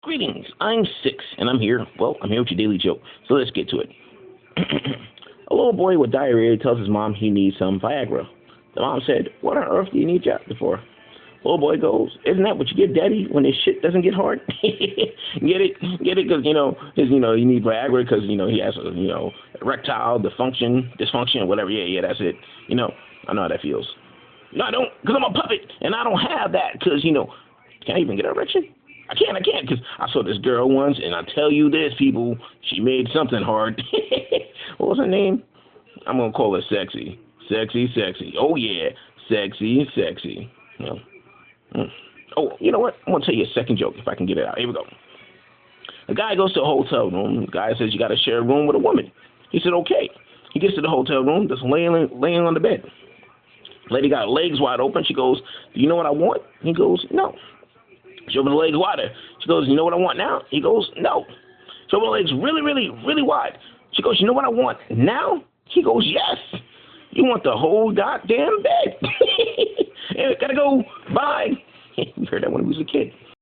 Greetings, I'm Six, and I'm here with your daily joke. So let's get to it. A little boy with diarrhea tells his mom he needs some Viagra. The mom said, "What on earth do you need Viagra for?" Little boy goes, "Isn't that what you give daddy when his shit doesn't get hard?" Get it? Get it? Because, you need Viagra because, he has erectile dysfunction, whatever. Yeah, that's it. I know how that feels. No, I don't, because I'm a puppet, and I don't have that because, can I even get an erection? I can't, because I saw this girl once, and I tell you this, people, she made something hard. What was her name? I'm going to call her Sexy. Sexy. Oh, yeah, sexy. Oh, you know what? I'm going to tell you a second joke if I can get it out. Here we go. A guy goes to a hotel room. The guy says, "You got to share a room with a woman." He said, "Okay." He gets to the hotel room, just laying on the bed. Lady got legs wide open. She goes, "Do you know what I want?" He goes, "No." She opened the legs wider. She goes, "You know what I want now?" He goes, "No." She opened the legs really wide. She goes, "You know what I want now?" He goes, "Yes." "You want the whole goddamn bed." Hey, gotta go. Bye. You heard that when he was a kid.